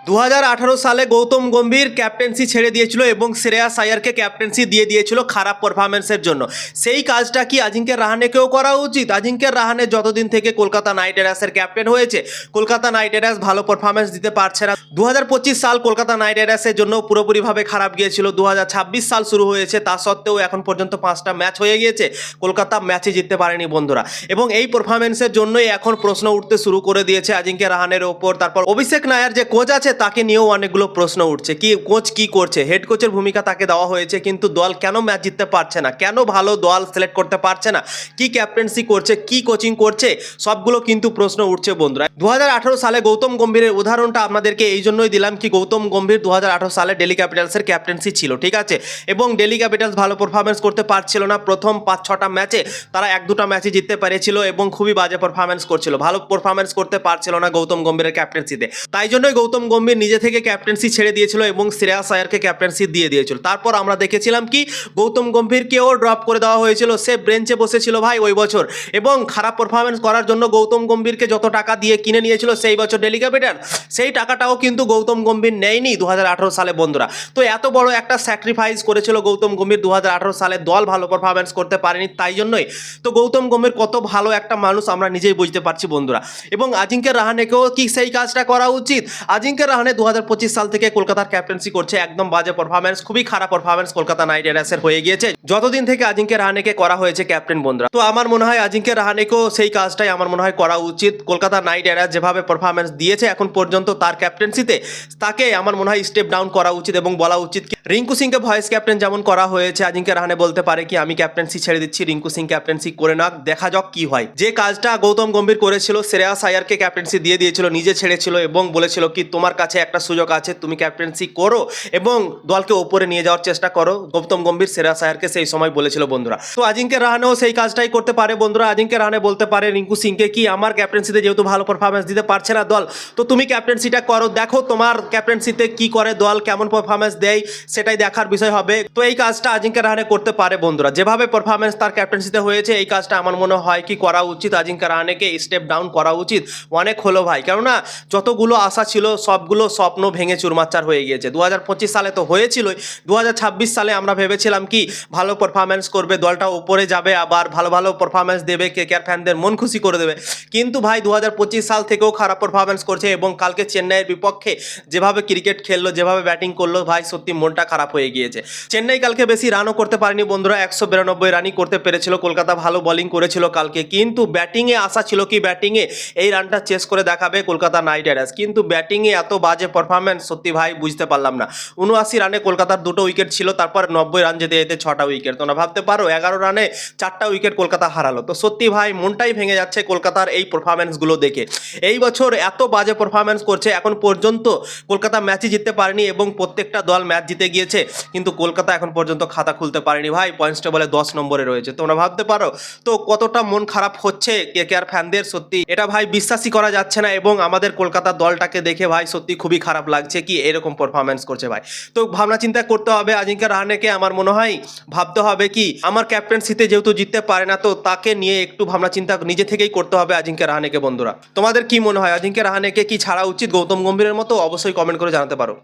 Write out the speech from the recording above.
2018 সালে গৌতম গম্ভীর ক্যাপ্টেন্সি ছেড়ে দিয়েছিল এবং শ্রেয়াস আয়ারকে ক্যাপ্টেন্সি দিয়ে দিয়েছিল খারাপ পারফরমেন্সের জন্য। সেই কাজটা কি আজিঙ্ক্য রাহানেকেও করা উচিত? আজিঙ্ক্য রাহানে যতদিন থেকে কলকাতা নাইট রাইডার্সের ক্যাপ্টেন হয়েছে, কলকাতা নাইট রাইডার্স ভালো পারফরমেন্স দিতে পারছে না। 2025 সাল কলকাতা নাইট রাইডার্সের জন্য পুরোপুরিভাবে খারাপ গিয়েছিল। 2026 সাল শুরু হয়েছে, তা সত্ত্বেও এখন পর্যন্ত 5টা ম্যাচ হয়ে গিয়েছে, কলকাতা ম্যাচে জিততে পারেনি বন্ধুরা। এবং এই পারফরমেন্সের জন্যই এখন প্রশ্ন উঠতে শুরু করে দিয়েছে আজিঙ্ক্য রাহানের ওপর। তারপর অভিষেক নায়ার যে কোচ আছে তাকে নিয়েও অনেকগুলো প্রশ্ন উঠছে, কি কোচ কি করছে, হেড কোচের ভূমিকা তাকে দেওয়া হয়েছে, কিন্তু দল কেন ম্যাচ জিততে পারছে না, কেন ভালো দল সিলেক্ট করতে পারছে না, কি ক্যাপ্টেন্সি করছে, কি কোচিং করছে, সবগুলো কিন্তু প্রশ্ন উঠছে বন্ধুরা। 2018 সালে গৌতম গম্ভীরের উদাহরণটা আপনাদেরকে এই জন্যই দিলাম কি গৌতম গম্ভীর 2018 সালে দিল্লি ক্যাপিটালসের ক্যাপ্টেন্সি ছিল, ঠিক আছে, এবং দিল্লি ক্যাপিটালস ভালো পারফরমেন্স করতে পারছিল না। প্রথম 5-6টা ম্যাচে তারা 1-2টা ম্যাচে জিততে পেরেছিল এবং খুবই বাজে পারফরমেন্স করছিল, ভালো পারফরমেন্স করতে পারছিল না গৌতম গম্ভীরের ক্যাপ্টেন্সিতে। তাই জন্যই গৌতম গম্ভীর নিজে থেকে ক্যাপ্টেন্সি ছেড়ে দিয়েছিল এবং শ্রেয়াস আয়ারকে ক্যাপ্টেন্সি দিয়ে দিয়েছিল। তারপর আমরা দেখেছিলাম কি গৌতম গম্ভীরকেও ড্রপ করে দেওয়া হয়েছিল, সে বেঞ্চে বসেছিল ভাই ওই বছর, এবং খারাপ পারফরমেন্স করার জন্য গৌতম গম্ভীরকে যত টাকা দিয়ে কিনে নিয়েছিল সেই বছর দিল্লি ক্যাপিটাল, সেই টাকাটাও কিন্তু গৌতম গম্ভীর নেয়নি 2018 সালে বন্ধুরা। তো এত বড় একটা স্যাক্রিফাইস করেছিল গৌতম গম্ভীর 2018 সালে, দল ভালো পারফরমেন্স করতে পারেনি, তাই জন্যই তো গৌতম গম্ভীর কত ভালো একটা মানুষ আমরা নিজেই বুঝতে পারছি বন্ধুরা। এবং আজিঙ্ক্য রাহানেকেও কি সেই কাজটা করা উচিত? আজিঙ্ক্য রাহানে 2025 সাল থেকে কলকাতার ক্যাপ্টেন্সি করছে, একদম বাজে পারফরমেন্স, খুবই খারাপ পারফরমেন্স কলকাতা নাইট রাইডার্সের হয়ে গিয়েছে যতদিন থেকে আজিঙ্ক্য রাহানেকে করা হয়েছে ক্যাপ্টেন বন্ধুরা। তো আমার মনে হয় আজিঙ্ক্য রাহানেকেও সেই কাজটাই আমার মনে হয় করা উচিত। কলকাতা নাইট রাইডার্স যেভাবে পারফরমেন্স দিয়েছে এখন পর্যন্ত তার ক্যাপ্টেন্সিতে, তাকে আমার মনে হয় স্টেপ ডাউন করা উচিত এবং বলা উচিত কি রিঙ্কু সিংকে ভয়েস ক্যাপ্টেন যেমন করা হয়েছে, আজিঙ্ক্য রাহানে বলতে পারে কি আমি ক্যাপ্টেন্সি ছেড়ে দিচ্ছি, রিঙ্কু সিং ক্যাপ্টেন্সি করে না, দেখা যাক কি হয়। যে কাজটা গৌতম গম্ভীর করেছিল, শ্রেয়াস আয়ারকে ক্যাপ্টেন্সি দিয়ে দিয়েছিল, নিজে ছেড়েছিল এবং বলেছিল কি তোমার কাছে একটা সুযোগ আছে, তুমি ক্যাপ্টেন্সি করো এবং দলকে ওপরে নিয়ে যাওয়ার চেষ্টা করো, গৌতম গম্ভীর শ্রেয়াস আয়ারকে সেই সময় বলেছিল বন্ধুরা। তো আজিঙ্ক্য রাহানেও সেই কাজটাই করতে পারে বন্ধুরা। আজিঙ্ক্য রাহানে বলতে পারে রিঙ্কু সিংকে কি আমার ক্যাপ্টেন্সিতে যেহেতু ভালো পারফরমেন্স দিতে পারছে না দল, তো তুমি ক্যাপ্টেন্সিটা করো, দেখো তোমার ক্যাপ্টেন্সিতে কি করে দল, কেমন পারফরমেন্স দেয়, সেটাই দেখার বিষয় হবে। তো এই কাজটা আজিঙ্ক্য রাহানে করতে পারে বন্ধুরা। যেভাবে পারফরমেন্স তার ক্যাপ্টেন্সিতে হয়েছে, এই কাজটা আমার মনে হয় কি করা উচিত, আজিঙ্ক্য রাহানেকে স্টেপ ডাউন করা উচিত। অনেক হলো ভাই, কেননা যতগুলো আশা ছিল সবগুলো স্বপ্ন ভেঙে চুরমাচার হয়ে গিয়েছে। 2025 সালে তো হয়েছিলই, 2026 সালে আমরা ভেবেছিলাম কি ভালো পারফরমেন্স করবে, দলটা উপরে যাবে, আবার ভালো ভালো পারফরমেন্স দেবে, কেকেআর ফ্যানদের মন খুশি করে দেবে, কিন্তু ভাই 2025 সাল থেকেও খারাপ পারফরমেন্স করছে। এবং কালকে চেন্নাইয়ের বিপক্ষে যেভাবে ক্রিকেট খেললো, যেভাবে ব্যাটিং করলো, ভাই সত্যি মনটা খারাপ হয়ে গিয়েছে। চেন্নাই কালকে বেশি রানও করতে পারেনি বন্ধুরা, 192 রানই করতে পেরেছিল। কলকাতা ভালো বোলিং করেছিল কালকে, কিন্তু ব্যাটিংয়ে আশা ছিল কি ব্যাটিংয়ে এই রানটা চেস করে দেখাবে কলকাতা নাইট রাইডার্স, কিন্তু ব্যাটিংয়ে এত বাজে পারফরমেন্স সত্যি ভাই বুঝতে পারলাম না। 79 রানে কলকাতার 2টো উইকেট ছিল, তারপর 90 রান যেতে যেতে 6টা উইকেট। তোমরা ভাবতে পারো 11 রানে 4টা উইকেট কলকাতা হারালো। তো সত্যি ভাই মনটাই ভেঙে যাচ্ছে কলকাতার এই পারফরমেন্সগুলো দেখে। এই বছর এত বাজে পারফরমেন্স করছে, এখন পর্যন্ত কলকাতা ম্যাচই জিততে পারেনি এবং প্রত্যেকটা দল ম্যাচ জিতে গিয়েছে, কিন্তু কলকাতা এখন পর্যন্ত খাতা খুলতে পারেনি ভাই, পয়েন্টস টেবলে 10 নম্বরে রয়েছে। তোমরা ভাবতে পারো তো কতটা মন খারাপ হচ্ছে কেকেআর ফ্যানদের, সত্যি এটা ভাই বিশ্বাসই করা যাচ্ছে না। এবং আমাদের কলকাতা দলটাকে দেখে ভাই সত্যি খুবই খারাপ লাগছে কি এরকম পারফরমেন্স করছে ভাই। তো ভাবনা চিন্তা করতে হবে আজিঙ্ক্য রাহানেকে, আমার মনে হয় ভাবতে হবে কি আমার ক্যাপ্টেন্সিতে যেহেতু জিততে পারে না, তো তাকে নিয়ে একটু ভাবনা চিন্তা নিজে থেকেই করতে হবে আজিঙ্ক্য রাহানেকে বন্ধুরা। তোমাদের কি মনে হয় আজিঙ্ক্য রাহানেকে কি ছাড়া উচিত গৌতম গম্ভীরের মতো? অবশ্যই কমেন্ট করে জানাতে পারো।